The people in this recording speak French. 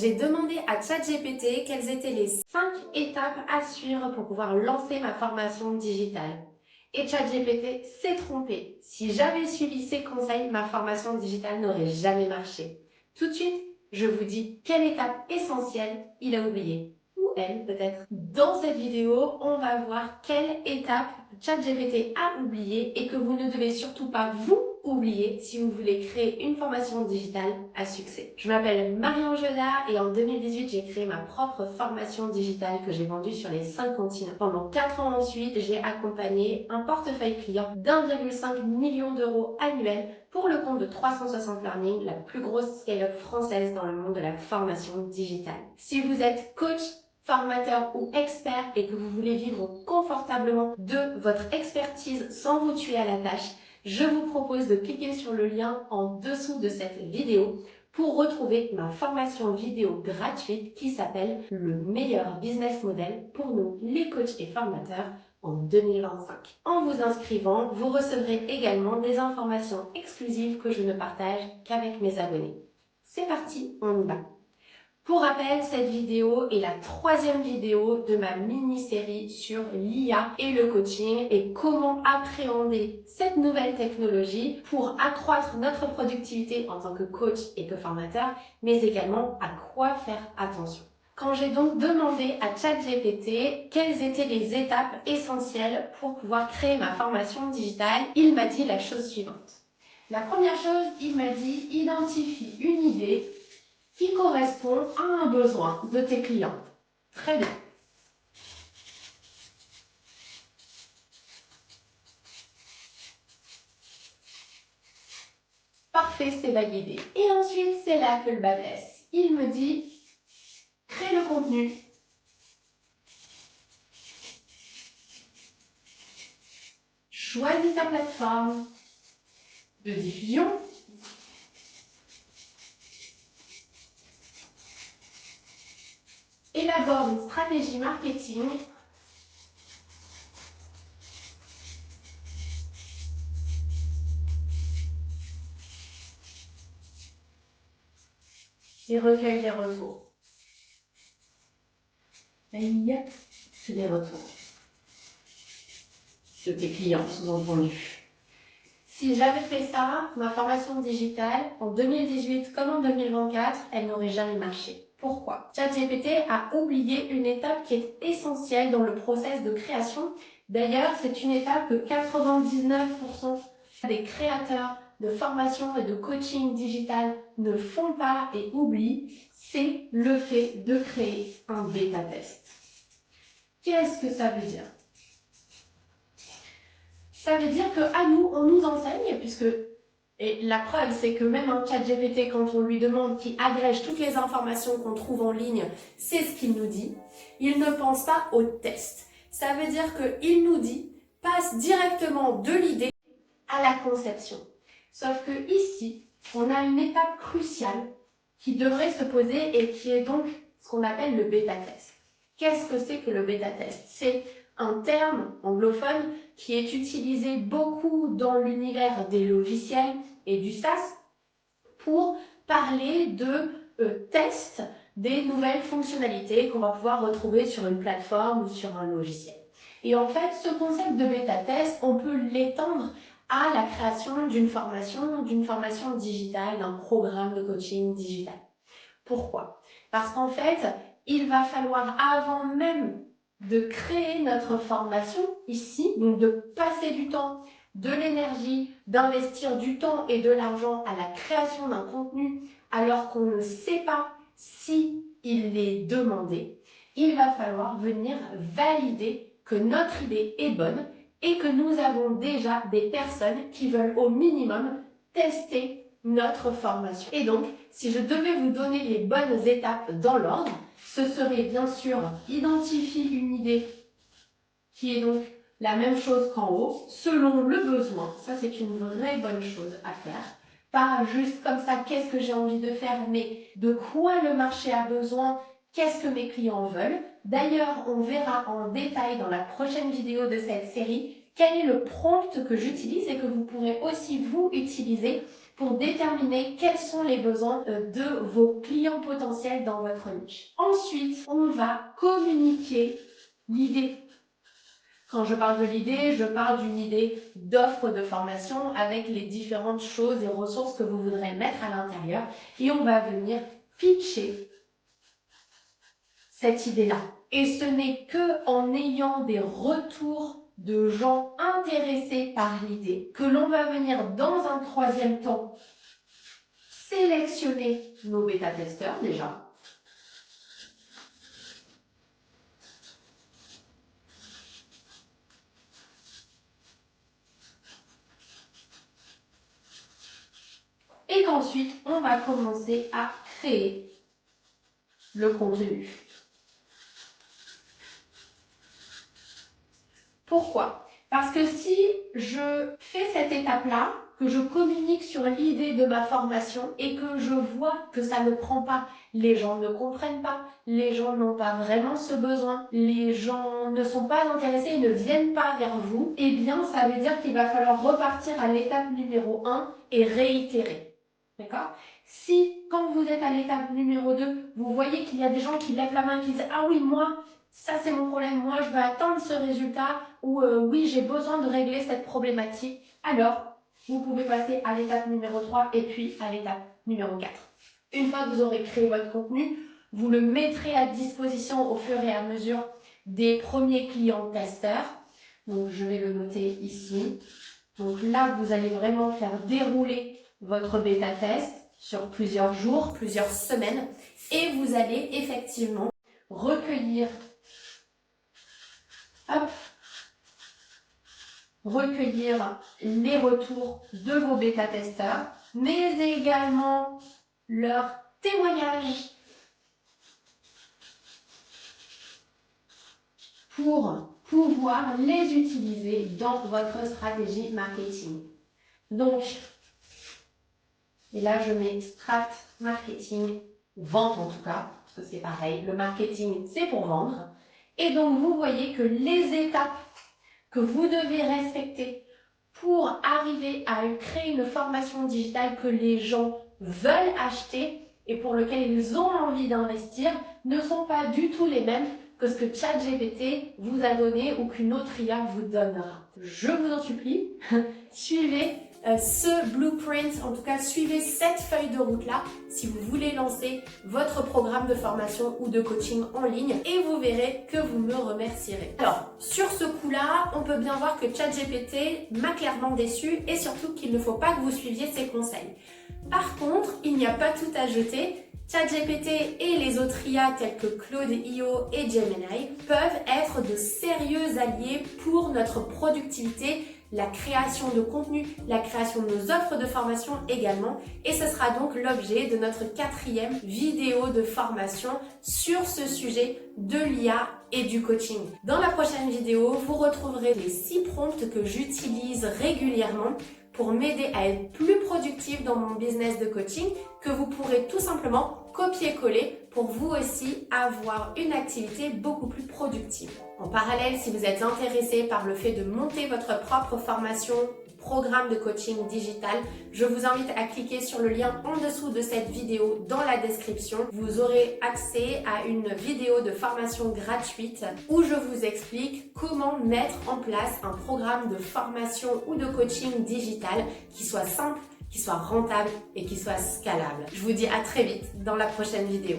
J'ai demandé à ChatGPT quelles étaient les 5 étapes à suivre pour pouvoir lancer ma formation digitale. Et ChatGPT s'est trompé. Si j'avais suivi ses conseils, ma formation digitale n'aurait jamais marché. Tout de suite, je vous dis quelle étape essentielle il a oubliée. Ou elle, peut-être. Dans cette vidéo, on va voir quelle étape ChatGPT a oubliée et que vous ne devez surtout pas vous oublier si vous voulez créer une formation digitale à succès. Je m'appelle Marion Joda et en 2018, j'ai créé ma propre formation digitale que j'ai vendue sur les 5 continents. Pendant 4 ans ensuite, j'ai accompagné un portefeuille client d'1,5 million d'euros annuels pour le compte de 360 Learning, la plus grosse scale-up française dans le monde de la formation digitale. Si vous êtes coach, formateur ou expert et que vous voulez vivre confortablement de votre expertise sans vous tuer à la tâche, je vous propose de cliquer sur le lien en dessous de cette vidéo pour retrouver ma formation vidéo gratuite qui s'appelle Le meilleur business model pour nous, les coachs et formateurs, en 2025. En vous inscrivant, vous recevrez également des informations exclusives que je ne partage qu'avec mes abonnés. C'est parti, on y va. Pour rappel, cette vidéo est la 3e vidéo de ma mini-série sur l'IA et le coaching et comment appréhender cette nouvelle technologie pour accroître notre productivité en tant que coach et que formateur, mais également à quoi faire attention. Quand j'ai donc demandé à ChatGPT quelles étaient les étapes essentielles pour pouvoir créer ma formation digitale, il m'a dit la chose suivante. La première chose, il m'a dit identifie une idée qui correspond à un besoin de tes clients. Très bien. Parfait, c'est validé. Et ensuite, c'est là que le bas blesse. Il me dit, crée le contenu. Choisis ta plateforme de diffusion. Élabore une stratégie marketing. Et recueille les retours. L'IA, c'est des retours de tes clients, sous-entendu. Si j'avais fait ça, ma formation digitale, en 2018 comme en 2024, elle n'aurait jamais marché. Pourquoi? ChatGPT a oublié une étape qui est essentielle dans le process de création. D'ailleurs, c'est une étape que 99% des créateurs de formation et de coaching digital ne font pas et oublient, c'est le fait de créer un bêta test. Qu'est-ce que ça veut dire? Ça veut dire qu'à nous, on nous enseigne, et la preuve, c'est que même un ChatGPT, quand on lui demande qu'il agrège toutes les informations qu'on trouve en ligne, c'est ce qu'il nous dit. Il ne pense pas au test. Ça veut dire qu'il nous dit, passe directement de l'idée à la conception. Sauf que ici, on a une étape cruciale qui devrait se poser et qui est donc ce qu'on appelle le bêta test. Qu'est-ce que c'est que le bêta test? C'est un terme anglophone qui est utilisé beaucoup dans l'univers des logiciels et du SaaS pour parler de tests des nouvelles fonctionnalités qu'on va pouvoir retrouver sur une plateforme ou sur un logiciel. Et en fait, ce concept de bêta test, on peut l'étendre à la création d'une formation digitale, d'un programme de coaching digital. Pourquoi? Parce qu'en fait, il va falloir avant même de créer notre formation ici, donc de passer du temps, de l'énergie, d'investir du temps et de l'argent à la création d'un contenu alors qu'on ne sait pas si il est demandé, il va falloir venir valider que notre idée est bonne et que nous avons déjà des personnes qui veulent au minimum tester notre formation. Et donc, si je devais vous donner les bonnes étapes dans l'ordre, ce serait bien sûr identifier une idée qui est donc la même chose qu'en haut, selon le besoin. Ça, c'est une vraie bonne chose à faire. Pas juste comme ça, qu'est-ce que j'ai envie de faire, mais de quoi le marché a besoin, qu'est-ce que mes clients veulent. D'ailleurs, on verra en détail dans la prochaine vidéo de cette série quel est le prompt que j'utilise et que vous pourrez aussi vous utiliser pour déterminer quels sont les besoins de vos clients potentiels dans votre niche. Ensuite, on va communiquer l'idée. Quand je parle de l'idée, je parle d'une idée d'offre de formation avec les différentes choses et ressources que vous voudrez mettre à l'intérieur. Et on va venir pitcher cette idée-là. Et ce n'est que en ayant des retours de gens intéressés par l'idée que l'on va venir dans un troisième temps sélectionner nos bêta-testeurs déjà. Et qu'ensuite, on va commencer à créer le contenu. Pourquoi? Parce que si je fais cette étape-là, que je communique sur l'idée de ma formation et que je vois que ça ne prend pas, les gens ne comprennent pas, les gens n'ont pas vraiment ce besoin, les gens ne sont pas intéressés et ne viennent pas vers vous, eh bien ça veut dire qu'il va falloir repartir à l'étape numéro 1 et réitérer. D'accord? Si, quand vous êtes à l'étape numéro 2, vous voyez qu'il y a des gens qui lèvent la main et qui disent « Ah oui, moi, ça c'est mon problème, moi je veux atteindre ce résultat » ou oui, j'ai besoin de régler cette problématique », alors vous pouvez passer à l'étape numéro 3 et puis à l'étape numéro 4. Une fois que vous aurez créé votre contenu, vous le mettrez à disposition au fur et à mesure des premiers clients testeurs. Donc je vais le noter ici. Donc là, vous allez vraiment faire dérouler votre bêta-test sur plusieurs jours, plusieurs semaines, et vous allez effectivement recueillir les retours de vos bêta-testeurs, mais également leurs témoignages pour pouvoir les utiliser dans votre stratégie marketing. Donc, et là je mets strat marketing, vente en tout cas, parce que c'est pareil, le marketing c'est pour vendre. Et donc vous voyez que les étapes que vous devez respecter pour arriver à créer une formation digitale que les gens veulent acheter et pour lequel ils ont envie d'investir ne sont pas du tout les mêmes que ce que ChatGPT vous a donné ou qu'une autre IA vous donnera. Je vous en supplie, suivez ce blueprint, en tout cas suivez cette feuille de route-là si vous voulez lancer votre programme de formation ou de coaching en ligne et vous verrez que vous me remercierez. Alors, sur ce coup-là, on peut bien voir que ChatGPT m'a clairement déçu et surtout qu'il ne faut pas que vous suiviez ses conseils. Par contre, il n'y a pas tout à jeter. ChatGPT et les autres IA tels que Claude.io et Gemini peuvent être de sérieux alliés pour notre productivité, la création de contenu, la création de nos offres de formation également. Et ce sera donc l'objet de notre 4e vidéo de formation sur ce sujet de l'IA et du coaching. Dans la prochaine vidéo, vous retrouverez les 6 prompts que j'utilise régulièrement pour m'aider à être plus productive dans mon business de coaching, que vous pourrez tout simplement copier-coller pour vous aussi avoir une activité beaucoup plus productive. En parallèle, si vous êtes intéressé par le fait de monter votre propre formation, programme de coaching digital, je vous invite à cliquer sur le lien en dessous de cette vidéo dans la description. Vous aurez accès à une vidéo de formation gratuite où je vous explique comment mettre en place un programme de formation ou de coaching digital qui soit simple, qui soit rentable et qui soit scalable. Je vous dis à très vite dans la prochaine vidéo.